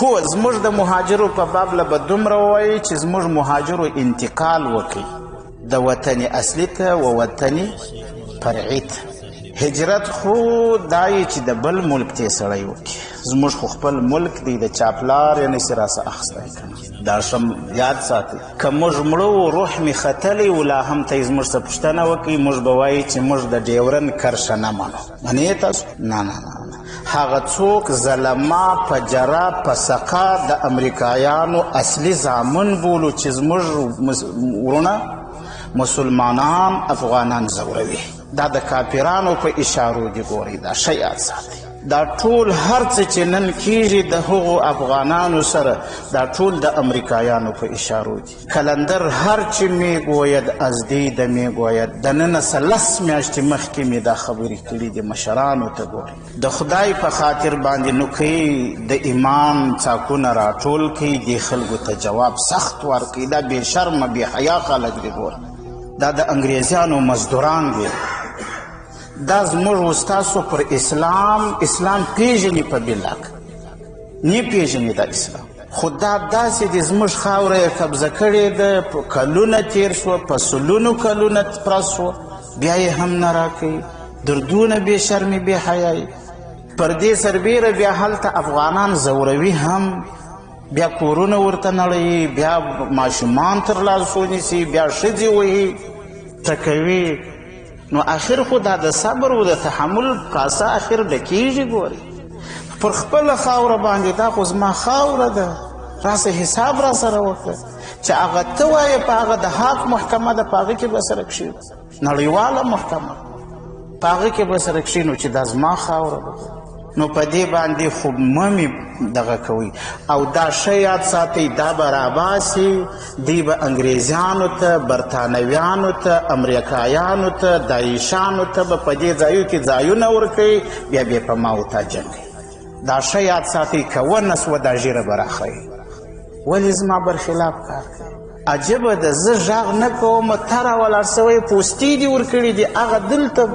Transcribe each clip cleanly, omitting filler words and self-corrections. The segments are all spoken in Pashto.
هو زموږ د مهاجرو په باب له به دومره ووایي چې زموږ مهاجرو انتقال وکړي د وطن اصلي ته و وطن فرعي ته. هجرت خو دا یې چې د بل ملک ته یې سړی وکړي. زموږ خو خپل ملک دی، د چا پلار یې نسي راسه اخیستی که دا ښه یاد ساتئ. که موږ مړه و روح مې ختلی و لا هم ته یې زموږ څه پوښتنه وکړي موږ به وایي چې موږ د ډیورن کرښه نه منو. منې تاسو؟ نه نه نه. هغه څوک ظلما فجره فسقه د امریکایانو اصلي زامن بولو چې زموږ ورونه مسلمانان افغانان زوروي، دا د کافرانو په اشارو دي. ګورئ دا ښه یاد ساتئ. دا ټول هر څه چې نن کیږي د هغو افغانانو سره دا ټول د امریکایانو په اشارو دي. کلندر هر چې میگوید از دیده میگوید. د نن څه لس میاشتې مخکې مې دا خبرې کړي دي مشرانو ته. ګورئ د خدای په خاطر باندې نو کوي د ایمان څاکونه راټول کوي، دې خلکو ته جواب سخت ورکوي. دا بې شرمه بې حیا خلک دي. ګورئ دا د انګریزیانو مزدوران دي. دا زموږ استاسو پر اسلام پیژني په بلاک نه پیژني دا اسلام. خو دا داسې د زموږ خاوره یې قبضه کړې ده، کلونه تیر شوه، په سلونو کلونه پرس شوه، بیا یې هم نه راکوي. دردونه بې شرمي بې حیایي. پر دې سربیره بیا هلته افغانان زوروي هم، بیا کورونه ورته نړوي، بیا ماشومان تر لاسو نیسي، بیا ښځې وهي ټکوي. نو آخر خو دا د صبر و د تحمل کاسه آخر ډکیږي. ګورئ پر خپله خاوره باندې دا خو زما خاوره ده، راسه حساب را سره وکړه چې هغه ته وایې په هغه د حق محکمه ده، په هغه کې به سره کښېنو، نړیواله محکمه په هغه کې به سره کښېنو چې دا زما خاوره ده. نو په دې باندې خو مه دغه کوي. او دا ښه یاد ساتئ دا به راباسي، دوی به انګریزیانو ته، برطانویانو ته، امریکایانو ته، داعشانو ته به په دې ځایو کې ځایونه ورکوي، بیا بیا په ما و تا جنګوي. دا ښه یاد ساتئ که ونه سوه دا ژیره به راښیي. ولې زما برخلاف کار کوي؟ عجبه ده زه غږ نه کوم، ته راولاړ سوی پوستې دې ورکړي دي. هغه دلته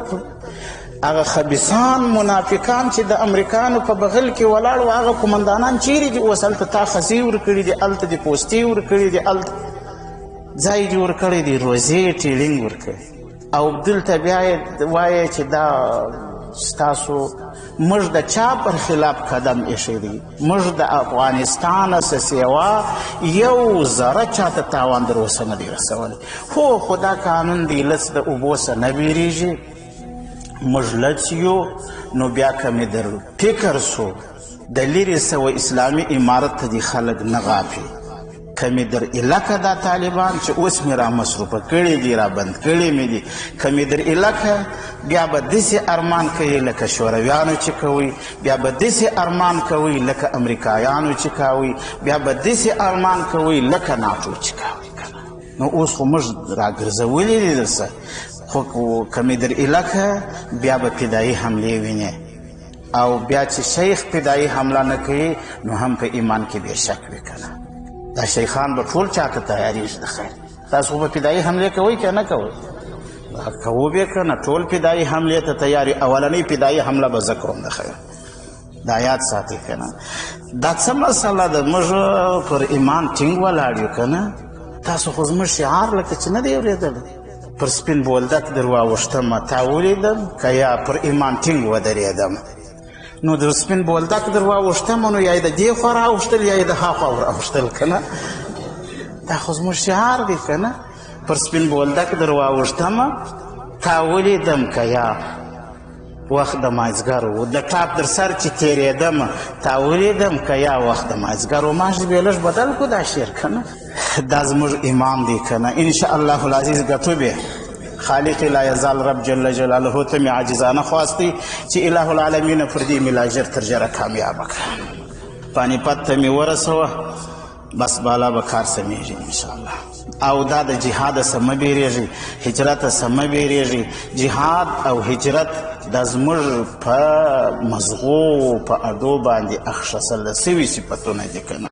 هغه خبیثان منافقان چې د امریکانو په بغل کې ولاړ و، هغه قمندانان چیرې دي؟ اوس هلته تا خسې ورکړي دي، هلته دې پوستې ورکړي دي، هلته ځای دې ورکړی دی، روزې ټیلینګ ورکړي. او دلته بیا یې وایې چې دا ستاسو موږ د چا پر خلاف قدم ایښی دی؟ موږ د افغانستان څه سیوا یو ذره چاته تاوان در اوسه نه دی رسولی. هو خو دا قانون دی لڅ د اوبو څه نه بیریږي. موږ لڅ یو نو بیا که مې در فکر سو د لرې سوه اسلامي امارت ته دي خلک نه غافي. که مې در الکه دا طالبان چې اوس مې را مصروفه کړي دي، را بند کړي مې دي، که مې در الکه بیا به داسې ارمان کوي لکه شورویانو چې کوي، بیا به داسې ارمان کوي لکه امریکایانو چې کوي، بیا به داسې ارمان کوي لکه ناټو چې کوي. نو اوس خو موږ راګرځولي دي درسه. خو که مې در الکه بیا به فدایي حملې وینې، او بیا چې شیخ فدایي حمله نه کوي نو هم په ایمان کې بې شک وي که نه. دا شیخان به ټول چا ته تیارېږي د خیر. تاسو خو به فدایي حملې کوئ که نه کوئ؟ کوو بیا که نه ټول فدایي حملې ته تیار. اولنۍ فدایي حمله به زه کوم د خیر. دا یاد ساتئ که نه. دا څه مسله ده؟ موږ پر ایمان ټینګ ولاړ یو که نه. تاسو خو زموږ شعار لکه چې نه دی اورېدلی؟ پر سپین بولدک در واوښتمه تا ولیدم که یا پر ایمان ټینګ ودرېدم. نو در سپین بولدک در واوښتمه نو یا یې د دې خوا راوښتل یا یې د ها خوا راوښتل که نه. دا خو زموږ شعار دی که نه. پر سپین بولدک در واوښتمه تا ولیدم که یا وخت د مازدیګر و، د ټاپ در سر چې تېرېدم تا ولیدم که یا وخت د مازدیګر و. ماش بې لږ بدل کړو دا شعر که نه. دا زموږ ایمان دی که نه. انشاءالله العزیز ګټو به خالق لا یزال رب جل جلاله ته مې عاجزانه خواستی چې اله العالمین پر دې مې لا ژر تر ژره کامیابه کړه. پانیپت ته مې ورسوه، بس بالا به کار سمیږي انشاءالله. او دا د جهاد څخه مه بیریږئ، هجرت څخه مه بیریږئ. جهاد او هجرت دا زموږ په مزغو په اډو باندې اخښه سوي صفتونه دي که نه.